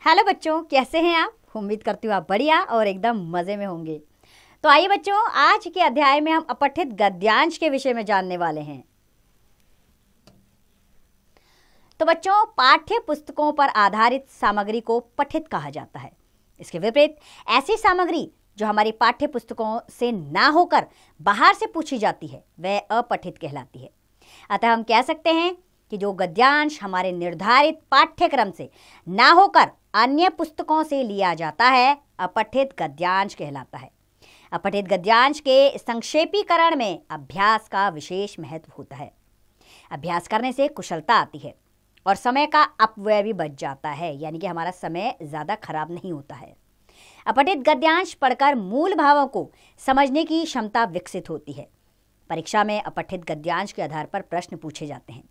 Hello बच्चों, कैसे हैं आप? उम्मीद करती हूँ आप बढ़िया और एकदम मज़े में होंगे। तो आइए बच्चों, आज के अध्याय में हम अपठित गद्यांश के विषय में जानने वाले हैं। तो बच्चों, पाठ्य पुस्तकों पर आधारित सामग्री को पठित कहा जाता है। इसके विपरीत ऐसी सामग्री जो हमारी पाठ्य पुस्तकों से ना होकर बाहर से पूछी जाती है वह अपठित कहलाती है। अतः हम कह सकते हैं कि जो गद्यांश हमारे निर्धारित पाठ्यक्रम से ना होकर अन्य पुस्तकों से लिया जाता है अपठित गद्यांश कहलाता है। अपठित गद्यांश के संक्षेपीकरण में अभ्यास का विशेष महत्व होता है। अभ्यास करने से कुशलता आती है और समय का अपव्यय भी बच जाता है, यानी कि हमारा समय ज़्यादा खराब नहीं होता है। अपठित गद्यांश पढ़कर मूल भावों को समझने की क्षमता विकसित होती है। परीक्षा में अपठित गद्यांश के आधार पर प्रश्न पूछे जाते हैं,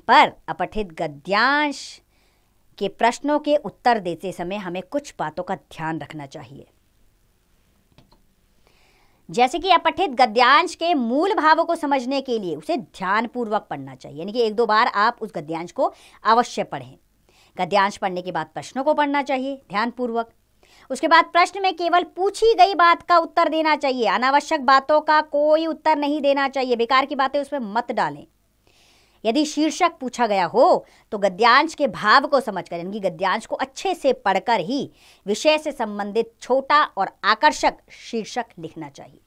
पर अपठित गद्यांश के प्रश्नों के उत्तर देते समय हमें कुछ बातों का ध्यान रखना चाहिए। जैसे कि अपठित गद्यांश के मूल भावों को समझने के लिए उसे ध्यानपूर्वक पढ़ना चाहिए, यानी कि एक दो बार आप उस गद्यांश को अवश्य पढ़ें। गद्यांश पढ़ने के बाद प्रश्नों को पढ़ना चाहिए ध्यानपूर्वक। उसके बाद प्रश्न में केवल पूछी गई बात का उत्तर देना चाहिए। अनावश्यक बातों का कोई उत्तर नहीं देना चाहिए। बेकार की बातें उसमें मत डालें। यदि शीर्षक पूछा गया हो तो गद्यांश के भाव को समझकर, यानी कि गद्यांश को अच्छे से पढ़कर ही विषय से संबंधित छोटा और आकर्षक शीर्षक लिखना चाहिए।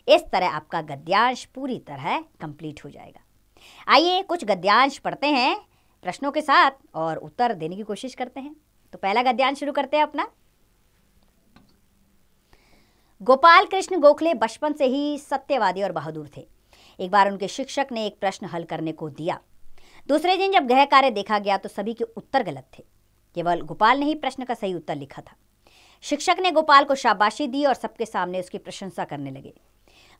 इस तरह आपका गद्यांश पूरी तरह कंप्लीट हो जाएगा। आइए कुछ गद्यांश पढ़ते हैं प्रश्नों के साथ और उत्तर देने की कोशिश करते हैं। तो पहला गद्यांश शुरू करते हैं अपना। गोपाल कृष्ण गोखले बचपन से ही सत्यवादी और बहादुर थे। एक बार उनके शिक्षक ने एक प्रश्न हल करने को दिया। दूसरे दिन जब गृह कार्य देखा गया तो सभी के उत्तर गलत थे। केवल गोपाल ने ही प्रश्न का सही उत्तर लिखा था। शिक्षक ने गोपाल को शाबाशी दी और सबके सामने उसकी प्रशंसा करने लगे।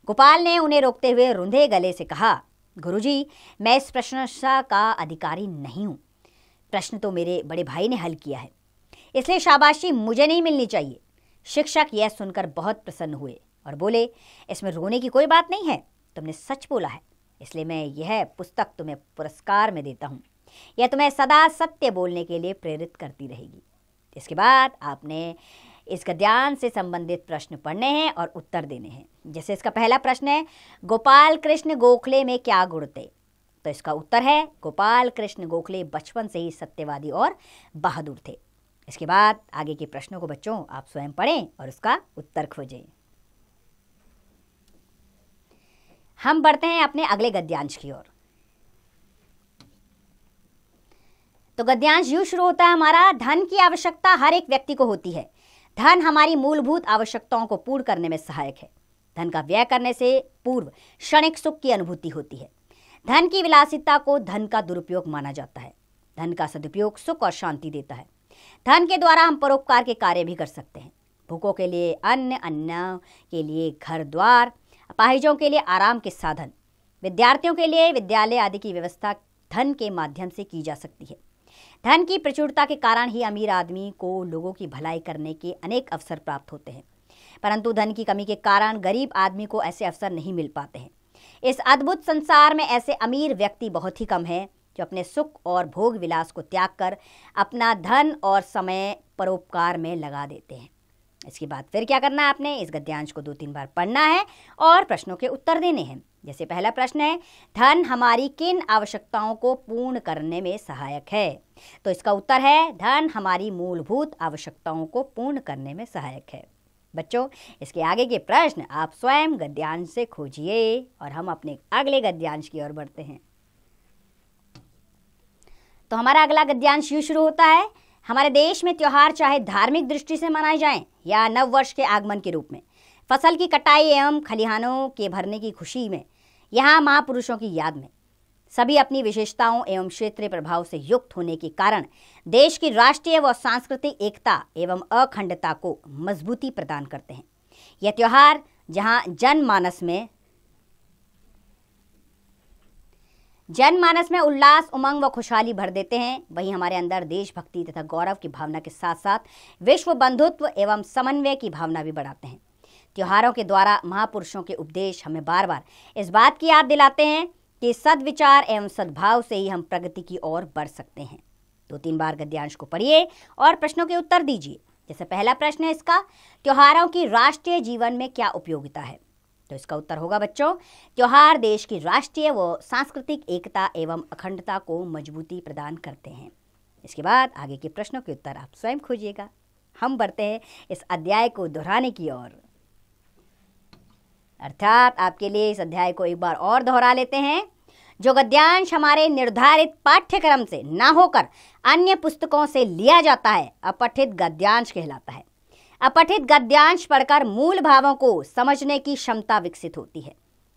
गोपाल ने उन्हें रोकते हुए रुंधे गले से कहा, गुरुजी, मैं इस प्रशंसा का अधिकारी नहीं हूँ। प्रश्न तो मेरे बड़े भाई ने हल किया है, इसलिए शाबाशी मुझे नहीं मिलनी चाहिए। शिक्षक यह सुनकर बहुत प्रसन्न हुए और बोले, इसमें रोने की कोई बात नहीं है, तुमने सच बोला है, इसलिए मैं यह पुस्तक तुम्हें पुरस्कार में देता हूँ। यह तुम्हें सदा सत्य बोलने के लिए प्रेरित करती रहेगी। इसके बाद आपने इस गद्यांश से संबंधित प्रश्न पढ़ने हैं और उत्तर देने हैं। जैसे इसका पहला प्रश्न है, गोपाल कृष्ण गोखले में क्या गुण थे? तो इसका उत्तर है, गोपाल कृष्ण गोखले बचपन से ही सत्यवादी और बहादुर थे। इसके बाद आगे के प्रश्नों को बच्चों आप स्वयं पढ़ें और उसका उत्तर खोजें। हम बढ़ते हैं अपने अगले गद्यांश की ओर। तो गद्यांश यूं शुरू होता है हमारा, धन की आवश्यकता हर एक व्यक्ति को होती है। धन हमारी मूलभूत आवश्यकताओं को पूर्ण करने में सहायक है। धन का व्यय करने से पूर्व क्षणिक सुख की अनुभूति होती है। धन की विलासिता को धन का दुरुपयोग माना जाता है। धन का सदुपयोग सुख और शांति देता है। धन के द्वारा हम परोपकार के कार्य भी कर सकते हैं। भूखों के लिए अन्न, अन्य के लिए घर द्वार, अपाहिजों के लिए आराम के साधन, विद्यार्थियों के लिए विद्यालय आदि की व्यवस्था धन के माध्यम से की जा सकती है। धन की प्रचुरता के कारण ही अमीर आदमी को लोगों की भलाई करने के अनेक अवसर प्राप्त होते हैं, परंतु धन की कमी के कारण गरीब आदमी को ऐसे अवसर नहीं मिल पाते हैं। इस अद्भुत संसार में ऐसे अमीर व्यक्ति बहुत ही कम हैं जो अपने सुख और भोग विलास को त्याग कर अपना धन और समय परोपकार में लगा देते हैं। इसके बाद फिर क्या करना है आपने, इस गद्यांश को 2-3 बार पढ़ना है और प्रश्नों के उत्तर देने हैं। जैसे पहला प्रश्न है, धन हमारी किन आवश्यकताओं को पूर्ण करने में सहायक है? तो इसका उत्तर है, धन हमारी मूलभूत आवश्यकताओं को पूर्ण करने में सहायक है। बच्चों, इसके आगे के प्रश्न आप स्वयं गद्यांश से खोजिए और हम अपने अगले गद्यांश की ओर बढ़ते हैं। तो हमारा अगला गद्यांश यूं शुरू होता है, हमारे देश में त्योहार चाहे धार्मिक दृष्टि से मनाए जाएं या नव वर्ष के आगमन के रूप में, फसल की कटाई एवं खलिहानों के भरने की खुशी में, यहाँ महापुरुषों की याद में, सभी अपनी विशेषताओं एवं क्षेत्रीय प्रभाव से युक्त होने के कारण देश की राष्ट्रीय व सांस्कृतिक एकता एवं अखंडता को मजबूती प्रदान करते हैं। यह त्योहार जहाँ जनमानस में उल्लास, उमंग व खुशहाली भर देते हैं, वहीं हमारे अंदर देशभक्ति तथा गौरव की भावना के साथ साथ विश्व बंधुत्व एवं समन्वय की भावना भी बढ़ाते हैं। त्योहारों के द्वारा महापुरुषों के उपदेश हमें बार बार इस बात की याद दिलाते हैं कि सद्विचार एवं सद्भाव से ही हम प्रगति की ओर बढ़ सकते हैं। 2-3 बार गद्यांश को पढ़िए और प्रश्नों के उत्तर दीजिए। जैसे पहला प्रश्न है इसका, त्योहारों की राष्ट्रीय जीवन में क्या उपयोगिता है? तो इसका उत्तर होगा बच्चों, त्योहार देश की राष्ट्रीय व सांस्कृतिक एकता एवं अखंडता को मजबूती प्रदान करते हैं। इसके बाद आगे के प्रश्नों के उत्तर आप स्वयं खोजिएगा। हम बढ़ते हैं इस अध्याय को दोहराने की ओर, अर्थात आपके लिए इस अध्याय को एक बार और दोहरा लेते हैं। जो गद्यांश हमारे निर्धारित पाठ्यक्रम से ना होकर अन्य पुस्तकों से लिया जाता है, अपठित गद्यांश कहलाता है। अपठित गद्यांश पढ़कर मूल भावों को समझने की क्षमता विकसित होती है।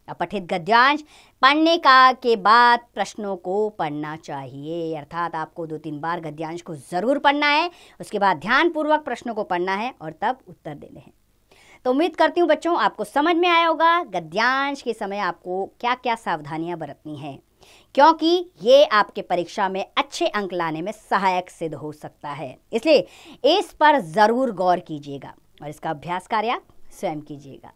अपठित गद्यांश पढ़ने के बाद प्रश्नों को पढ़ना चाहिए, अर्थात आपको 2-3 बार गद्यांश को जरूर पढ़ना है, उसके बाद ध्यानपूर्वक प्रश्नों को पढ़ना है और तब उत्तर देने हैं। तो उम्मीद करती हूँ बच्चों आपको समझ में आया होगा गद्यांश के समय आपको क्या क्या सावधानियां बरतनी है, क्योंकि ये आपके परीक्षा में अच्छे अंक लाने में सहायक सिद्ध हो सकता है। इसलिए इस पर ज़रूर गौर कीजिएगा और इसका अभ्यास कार्य स्वयं कीजिएगा।